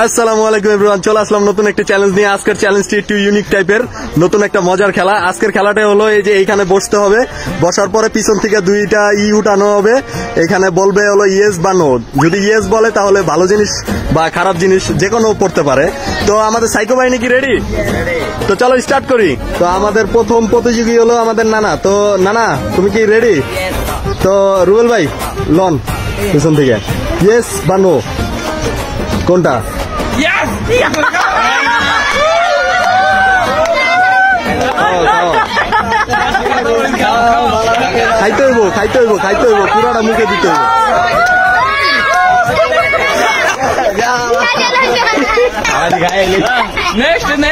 আসসালামু আলাইকুম এভরিওয়ান, চলে আসলাম নতুন একটা চ্যালেঞ্জ নিয়ে। আজকের চ্যালেঞ্জটি একটু ইউনিক টাইপের, নতুন একটা মজার খেলা। আজকের খেলাটা হলো এই যে এইখানে বসতে হবে, বসার পরে পিছন থেকে দুইটা উঠানো হবে, এখানে বলবে হলো ইয়েস বা নো। যদি ইয়েস বলে তাহলে ভালো জিনিস বা খারাপ জিনিস যে কোনো পড়তে পারে। তো আমাদের সাইকো বাহিনী কি রেডি? তো চলো স্টার্ট করি। তো আমাদের প্রথম প্রতিযোগী হলো আমাদের নানা। তো নানা, তুমি কি রেডি? তো রুবেল ভাই লন পিছন থেকে ইয়েস বা নো কোনটা? খাইতে হইব পুরাটা মুখে দিতে হইব।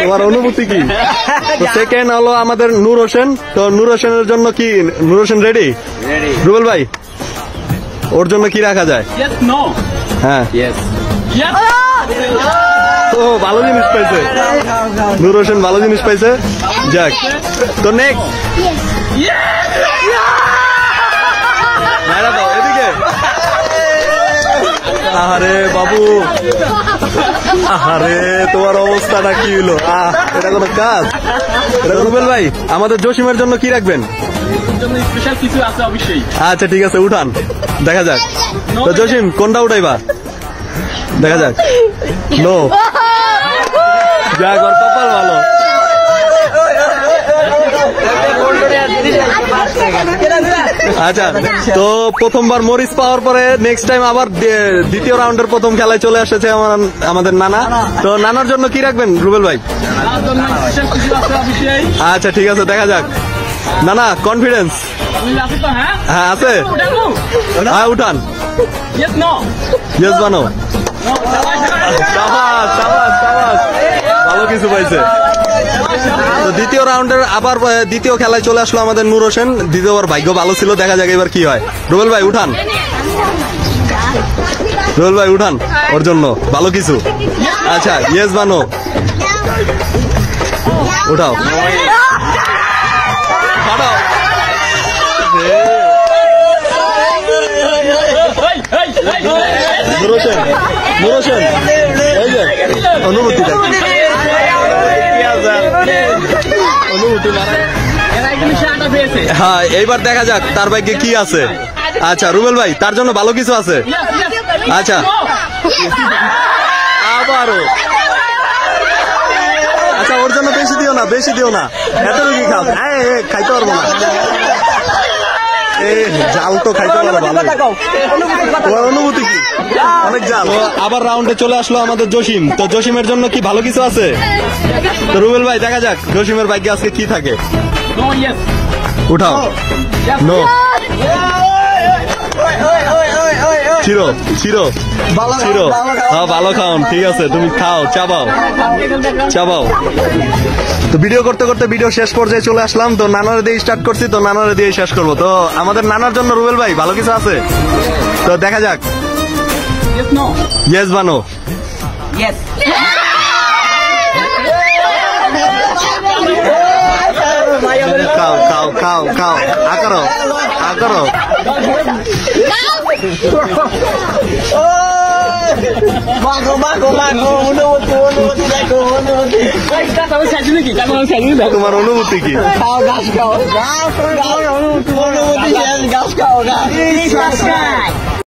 তোমার অনুভূতি কি? তো সেকেন্ড হলো আমাদের নূর হোসেন। তো নূর হোসেনের জন্য কি, নূর হোসেন রেডি? রুবেল ভাই ওর জন্য কি রাখা যায়? হ্যাঁ ও ভালো জিনিস পাইছে, নূর হোসেন ভালো জিনিস পাইছে। যাক, তো নেক্সট এদিকে। আরে বাবু, আরে তোমার অবস্থাটা কি হলো? এটা কোনো কাজ? রুবেল ভাই আমাদের জসিমের জন্য কি রাখবেন? আচ্ছা ঠিক আছে, উঠান, দেখা যাক। তো জসিম কোনটা উঠাইবা? দেখা যাক। নো, যাক ওর কপাল ভালো। আচ্ছা, তো প্রথমবার মরিচ পাওয়ার পরে নেক্সট টাইম আবার দ্বিতীয় রাউন্ডের প্রথম খেলায় চলে এসেছে আমাদের নানা। তো নানার জন্য কি রাখবেন রুবেল ভাই? আচ্ছা ঠিক আছে, দেখা যাক। নানা কনফিডেন্স? হ্যাঁ আছে, হ্যাঁ উঠান। ইয়েস বানো, ভালো কিছু পাইছে। তো দ্বিতীয় রাউন্ডের আবার দ্বিতীয় খেলায় চলে আসলো আমাদের নূর হোসেন। দ্বিতীয়বার ভাগ্য ভালো ছিল, দেখা যাক এবার কি হয়। রুবেল ভাই উঠান, রুবেল ভাই উঠান, ওর জন্য ভালো কিছু। আচ্ছা ইয়েস বানো, উঠাও। নূর হোসেন, নূর হোসেন এই যে অনুভূতিটা, হ্যাঁ এইবার দেখা যাক তার ভাগ্যে কি আছে। আচ্ছা রুবেল ভাই তার জন্য ভালো কিছু আছে। আচ্ছা আবারও, আচ্ছা ওর জন্য বেশি দিও না, বেশি দিও না, এত রুগী খাও, খাইতে পারবো না। জাল তো খাইতে পারবো, তোমার অনুভূতি কি? অনেক জাল। আবার রাউন্ডে চলে আসলো আমাদের জসিম। তো জসিমের জন্য কি ভালো কিছু আছে? তো রুবেল ভাই দেখা যাক জসিমের ভাগ্যে আজকে কি থাকে। উঠাও। নো, চিরো চিরো চিরো, হ্যাঁ ভালো খাওন, ঠিক আছে তুমি খাও, চাবাও চাবাও। তো ভিডিও করতে করতে ভিডিও শেষ পর্যায়ে চলে আসলাম। তো নানারে দিয়ে স্টার্ট করছি, তো নানারে দিয়ে শেষ করবো। তো আমাদের নানার জন্য রুবেল ভাই ভালো কিছু আছে? তো দেখা যাক। ইয়েস বানো। খাও খাও খাও খাও, আকারো আকারো। তোমার অনুভূতি কি? গাছ খাও, গাছ খাও, অনুভূতি, গাছ খাও, গাছ।